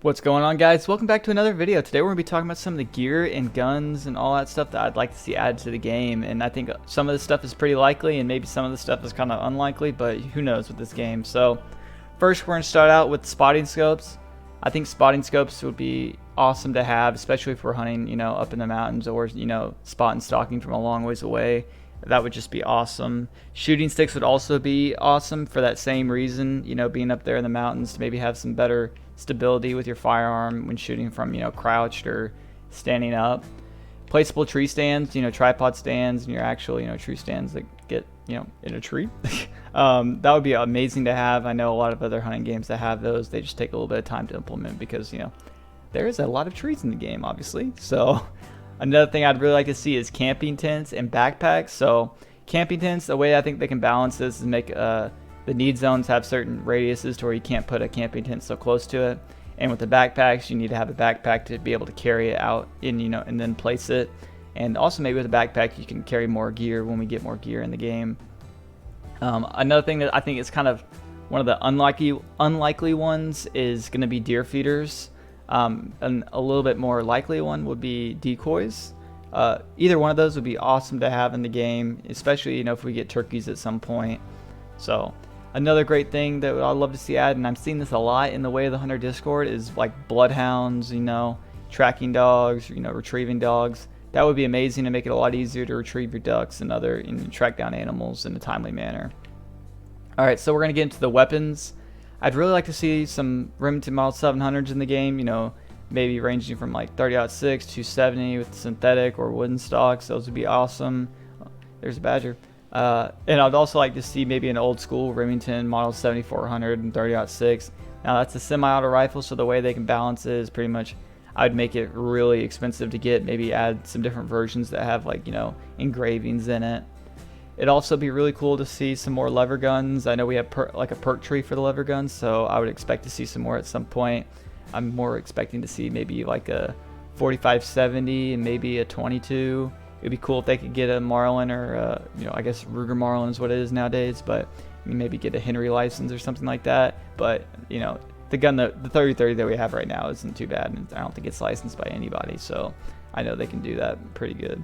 What's going on, guys? Welcome back to another video. Today we're going to be talking about some of the gear and guns and all that stuff that I'd like to see added to the game. And I think some of the stuff is pretty likely and maybe some of the stuff is kind of unlikely, but who knows with this game. So first we're going to start out with spotting scopes. I think spotting scopes would be awesome to have, especially if we're hunting, up in the mountains or, spot and stalking from a long ways away. That would just be awesome. Shooting sticks would also be awesome for that same reason, being up there in the mountains to maybe have some better stability with your firearm when shooting from, crouched or standing up. Placeable tree stands, tripod stands, and your actual, true stands that get, in a tree. That would be amazing to have. I know a lot of other hunting games that have those. They just take a little bit of time to implement because, there is a lot of trees in the game, obviously. So another thing I'd really like to see is camping tents and backpacks. So camping tents, the way I think they can balance this is make the need zones have certain radiuses to where you can't put a camping tent so close to it. And with the backpacks, you need to have a backpack to be able to carry it out in, and then place it. And also maybe with a backpack, you can carry more gear when we get more gear in the game. Another thing that I think is kind of one of the unlikely ones is going to be deer feeders. And a little bit more likely one would be decoys. Either one of those would be awesome to have in the game, especially, if we get turkeys at some point. So another great thing that I'd love to see added, and I'm seeing this a lot in the Way of the Hunter Discord, is like bloodhounds, tracking dogs, retrieving dogs. That would be amazing to make it a lot easier to retrieve your ducks and other track down animals in a timely manner. Alright, so we're going to get into the weapons. I'd really like to see some Remington Model 700s in the game, maybe ranging from like 30-06, 270 with synthetic or wooden stocks. Those would be awesome. There's a badger. And I'd also like to see maybe an old school Remington Model 7400 and 30-06. Now that's a semi-auto rifle, so the way they can balance it is pretty much, I'd make it really expensive to get, maybe add some different versions that have like, engravings in it. It'd also be really cool to see some more lever guns. I know we have like a perk tree for the lever guns, so I would expect to see some more at some point. I'm more expecting to see maybe like a 45-70 and maybe a 22. It'd be cool if they could get a Marlin or, I guess Ruger Marlin is what it is nowadays, but maybe get a Henry license or something like that. But, the gun, the 30-30 that we have right now isn't too bad, and I don't think it's licensed by anybody, so I know they can do that pretty good.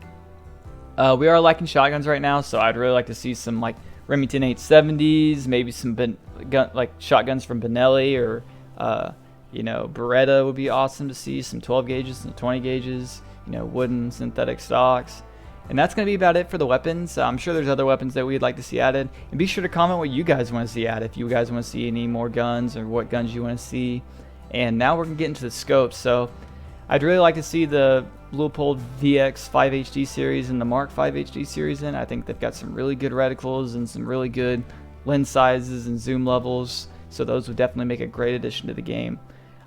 We are liking shotguns right now, so I'd really like to see some like Remington 870s, maybe some like shotguns from Benelli or Beretta would be awesome to see, some 12 gauges, some 20 gauges, wooden synthetic stocks. And that's going to be about it for the weapons. I'm sure there's other weapons that we'd like to see added. And be sure to comment what you guys want to see added, if you guys want to see any more guns or what guns you want to see. And now we're going to get into the scopes. So I'd really like to see the Leupold VX 5 HD series and the Mark 5 HD series in. I think they've got some really good reticles and some really good lens sizes and zoom levels. So those would definitely make a great addition to the game.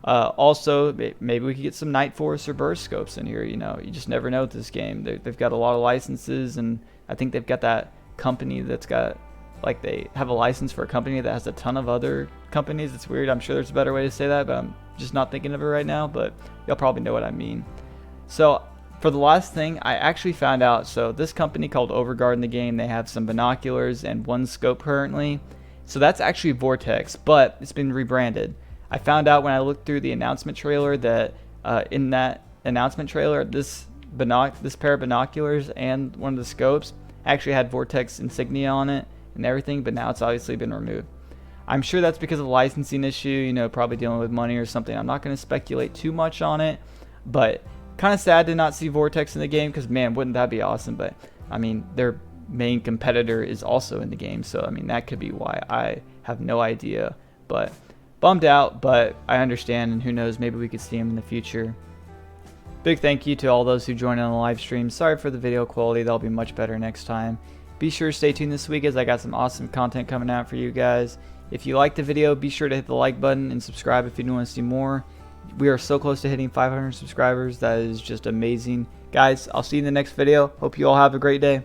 Also, maybe we could get some Night Force or Burst scopes in here. You just never know with this game. They've got a lot of licenses, and I think they've got that company that's got, like, they have a license for a company that has a ton of other companies. It's weird. I'm sure there's a better way to say that, but I'm just not thinking of it right now. But y'all probably know what I mean. So for the last thing, I actually found out. So this company called Overguard in the game, they have some binoculars and one scope currently. So that's actually Vortex, but it's been rebranded. I found out when I looked through the announcement trailer that in that announcement trailer, this pair of binoculars and one of the scopes actually had Vortex insignia on it and everything, but now it's obviously been removed. I'm sure that's because of a licensing issue, probably dealing with money or something. I'm not going to speculate too much on it, but kind of sad to not see Vortex in the game because, man, wouldn't that be awesome? But, I mean, their main competitor is also in the game, so, I mean, that could be why. I have no idea, but bummed out, but I understand, and who knows, maybe we could see him in the future. Big thank you to all those who joined on the live stream. Sorry for the video quality, that'll be much better next time. Be sure to stay tuned this week as I got some awesome content coming out for you guys. If you liked the video, be sure to hit the like button and subscribe if you want to see more. We are so close to hitting 500 subscribers. That is just amazing. Guys, I'll see you in the next video. Hope you all have a great day.